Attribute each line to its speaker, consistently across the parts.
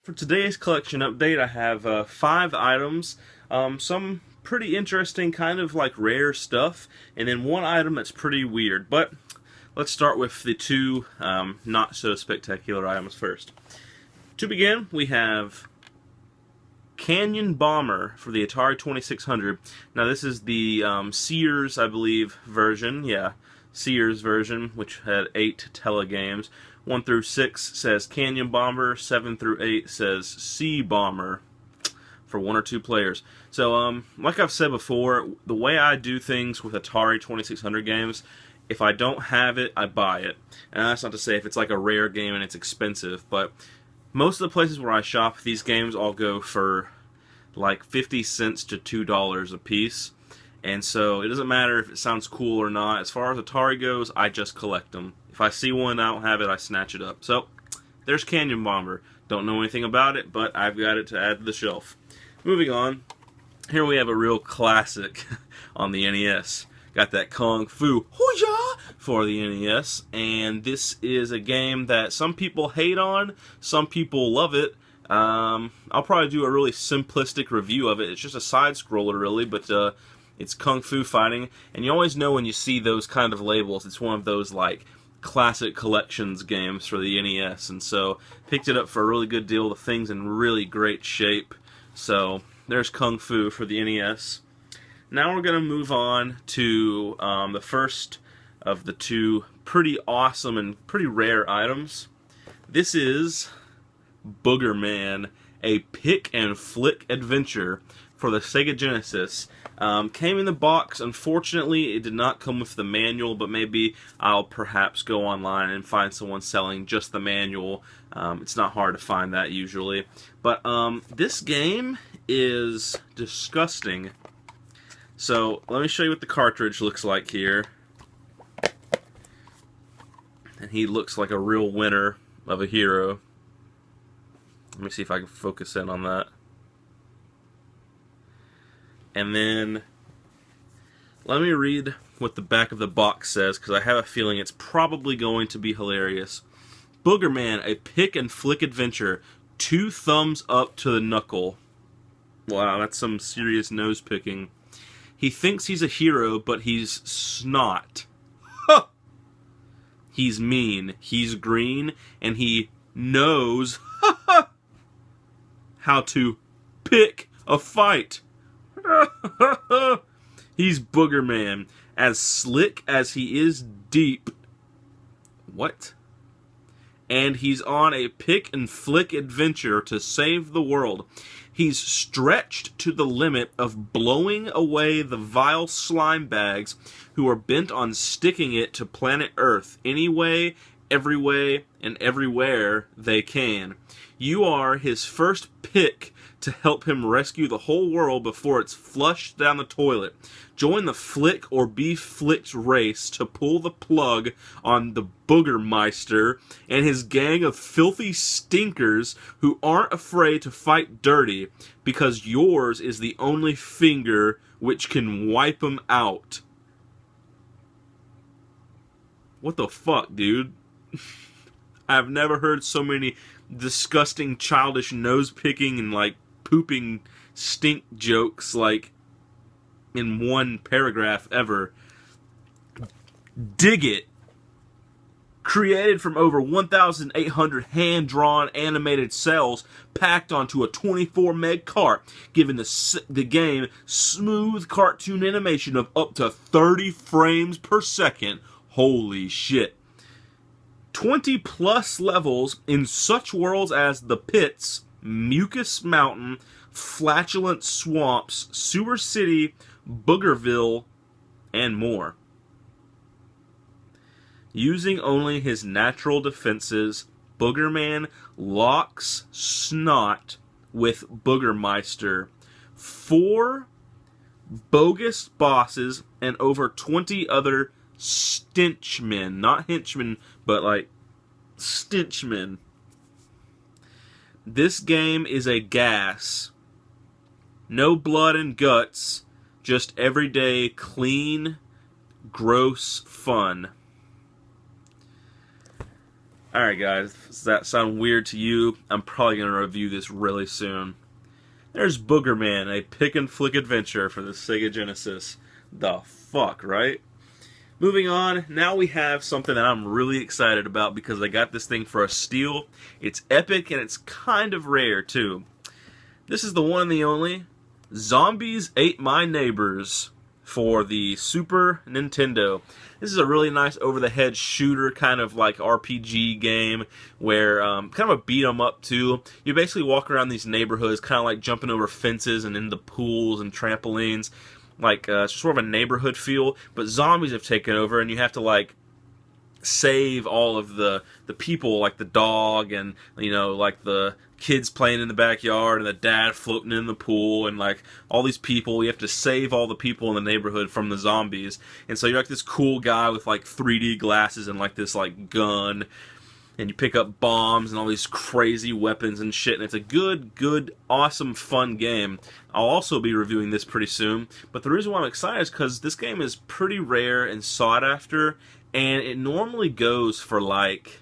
Speaker 1: For today's collection update, I have 5 items, some pretty interesting, kind of like rare stuff, and then one item that's pretty weird. But let's start with the two not so spectacular items first. To begin, we have Canyon Bomber for the Atari 2600. Now this is the Sears, I believe, version. Yeah, Sears version, which had 8 telegames. 1 through 6 says Canyon Bomber. 7 through 8 says Sea Bomber for 1 or 2 players. So, like I've said before, the way I do things with Atari 2600 games, if I don't have it, I buy it. And that's not to say if it's like a rare game and it's expensive, but most of the places where I shop, these games all go for like 50 cents to $2 a piece. And so it doesn't matter if it sounds cool or not. As far as Atari goes, I just collect them. If I see one and I don't have it, I snatch it up. So there's Canyon Bomber. Don't know anything about it, but I've got it to add to the shelf. Moving on, here we have a real classic on the NES. Got that Kung Fu Hoo-ya for the NES, and this is a game that some people hate on, some people love it. I'll probably do a really simplistic review of it. It's just a side-scroller, really, but it's Kung Fu fighting, and you always know when you see those kind of labels, it's one of those, like, classic collections games for the NES, and so picked it up for a really good deal. The thing's in really great shape. So there's Kung Fu for the NES. Now we're going to move on to the first of the two pretty awesome and pretty rare items. This is Booger Man, a pick and flick adventure for the Sega Genesis. Came in the box. Unfortunately, it did not come with the manual, but maybe I'll perhaps go online and find someone selling just the manual. It's not hard to find that usually. But this game is disgusting. So let me show you what the cartridge looks like here. And he looks like a real winner of a hero. Let me see if I can focus in on that. And then, let me read what the back of the box says, because I have a feeling it's probably going to be hilarious. Booger Man, a pick and flick adventure. 2 thumbs up to the knuckle. Wow, that's some serious nose picking. He thinks he's a hero, but he's snot. Huh! He's mean, he's green, and he knows how to pick a fight. He's Booger Man, as slick as he is deep. What? And he's on a pick and flick adventure to save the world. He's stretched to the limit of blowing away the vile slime bags who are bent on sticking it to planet Earth any way, every way, and everywhere they can. You are his first pick to help him rescue the whole world before it's flushed down the toilet. Join the flick or be flicked race to pull the plug on the Boogermeister and his gang of filthy stinkers who aren't afraid to fight dirty, because yours is the only finger which can wipe 'em out. What the fuck, dude? I've never heard so many disgusting, childish, nose-picking and, like, pooping stink jokes, like, in one paragraph ever. Dig it! Created from over 1,800 hand-drawn animated cells packed onto a 24 meg cart, giving the game smooth cartoon animation of up to 30 frames per second. Holy shit. 20 plus levels in such worlds as the Pits, Mucus Mountain, Flatulent Swamps, Sewer City, Boogerville, and more. Using only his natural defenses, Booger Man locks snot with Boogermeister. 4 bogus bosses and over 20 other stenchmen. Not henchmen, but like stenchmen. This game is a gas. No blood and guts, just everyday clean, gross fun. Alright guys, does that sound weird to you? I'm probably going to review this really soon. There's Boogerman, a pick and flick adventure for the Sega Genesis. The fuck, right? Moving on, now we have something that I'm really excited about because I got this thing for a steal. It's epic and it's kind of rare too. This is the one and the only Zombies Ate My Neighbors for the Super Nintendo. This is a really nice over-the-head shooter, kind of like RPG game, where kind of a beat 'em up too. You basically walk around these neighborhoods, kind of like jumping over fences and into pools and trampolines, like sort of a neighborhood feel. But zombies have taken over, and you have to like save all of the people, like the dog and like the kids playing in the backyard and the dad floating in the pool and like all these people. You have to save all the people in the neighborhood from the zombies. And so you're like this cool guy with like 3D glasses and like this like gun, and you pick up bombs and all these crazy weapons and shit, and it's a good, awesome, fun game. I'll also be reviewing this pretty soon, but the reason why I'm excited is because this game is pretty rare and sought after, and it normally goes for like,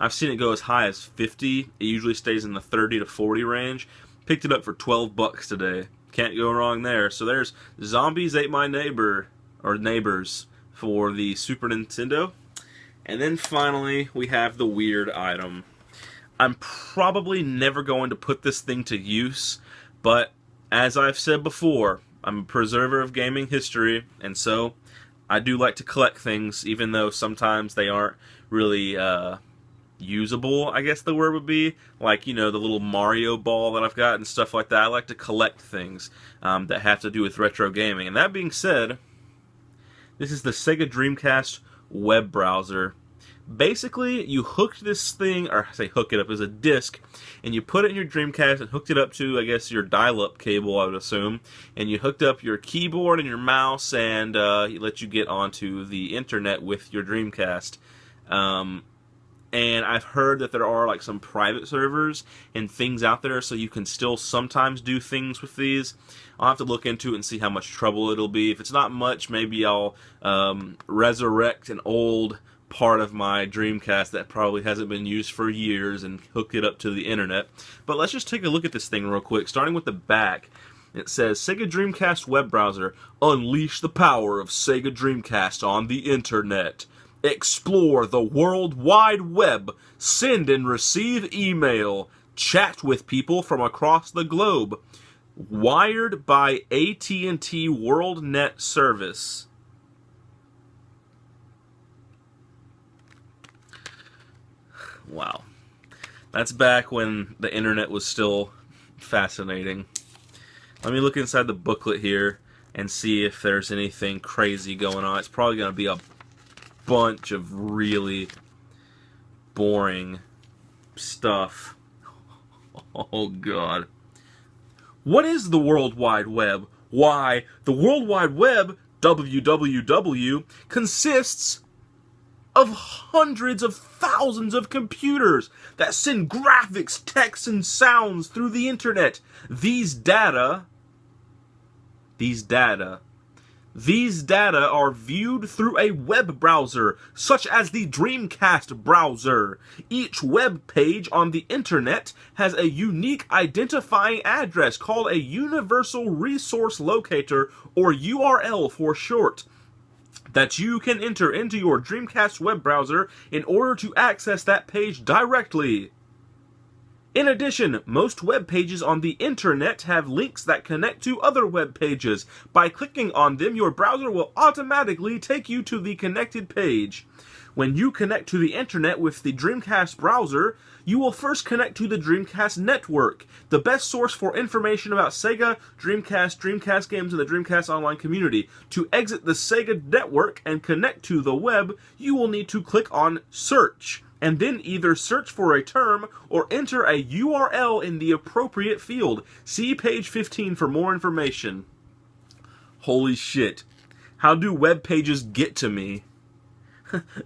Speaker 1: I've seen it go as high as 50. It usually stays in the 30 to 40 range. Picked it up for 12 bucks today. Can't go wrong there. So there's Zombies Ate My Neighbor, or Neighbors, for the Super Nintendo. And then finally, we have the weird item. I'm probably never going to put this thing to use, but as I've said before, I'm a preserver of gaming history, and so I do like to collect things, even though sometimes they aren't really usable, I guess the word would be. Like, the little Mario ball that I've got and stuff like that. I like to collect things that have to do with retro gaming. And that being said, this is the Sega Dreamcast web browser. Basically, you hooked this thing, or I say hook it up, as a disc, and you put it in your Dreamcast and hooked it up to, I guess, your dial-up cable, I would assume, and you hooked up your keyboard and your mouse, and it let you get onto the internet with your Dreamcast. And I've heard that there are like some private servers and things out there, so you can still sometimes do things with these. I'll have to look into it and see how much trouble it'll be. If it's not much, maybe I'll resurrect an old part of my Dreamcast that probably hasn't been used for years and hook it up to the internet. But let's just take a look at this thing real quick, starting with the back. It says, Sega Dreamcast web browser, unleash the power of Sega Dreamcast on the internet. Explore the World Wide Web, send and receive email, chat with people from across the globe. Wired by AT&T WorldNet service. Wow. That's back when the internet was still fascinating. Let me look inside the booklet here and see if there's anything crazy going on. It's probably going to be a bunch of really boring stuff. Oh god. What is the World Wide Web? Why, the World Wide Web, WWW, consists of hundreds of thousands of computers that send graphics, text, and sounds through the internet. These data are viewed through a web browser, such as the Dreamcast browser. Each web page on the internet has a unique identifying address called a Universal Resource Locator, or URL for short, that you can enter into your Dreamcast web browser in order to access that page directly. In addition, most web pages on the internet have links that connect to other web pages. By clicking on them, your browser will automatically take you to the connected page. When you connect to the internet with the Dreamcast browser, you will first connect to the Dreamcast network, the best source for information about Sega, Dreamcast games, and the Dreamcast online community. To exit the Sega network and connect to the web, you will need to click on Search, and then either search for a term or enter a URL in the appropriate field. See page 15 for more information. Holy shit. How do web pages get to me?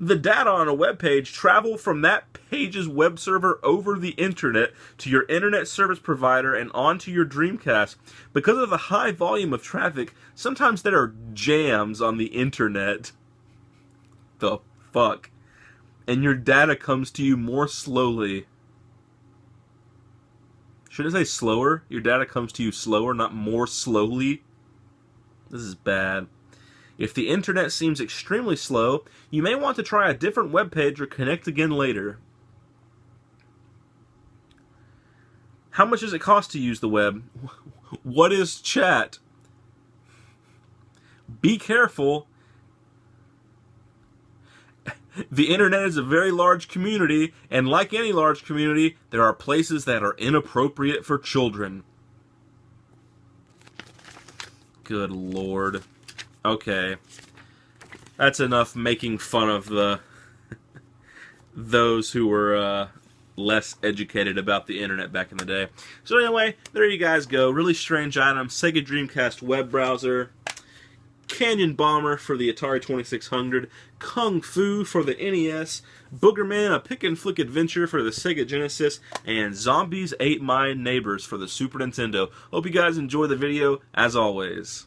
Speaker 1: The data on a web page travel from that page's web server over the internet to your internet service provider and onto your Dreamcast. Because of the high volume of traffic, sometimes there are jams on the internet. The fuck? and your data comes to you more slowly. Should I say slower? Your data comes to you slower, not more slowly. This is bad. If the internet seems extremely slow, you may want to try a different web page or connect again later. How much does it cost to use the web? What is chat? Be careful. The internet is a very large community, and like any large community, there are places that are inappropriate for children. Good Lord. Okay. That's enough making fun of the those who were less educated about the internet back in the day. So anyway, there you guys go. Really strange item. Sega Dreamcast web browser. Canyon Bomber for the Atari 2600, Kung Fu for the NES, Boogerman, a pick-and-flick adventure for the Sega Genesis, and Zombies Ate My Neighbors for the Super Nintendo. Hope you guys enjoy the video, as always.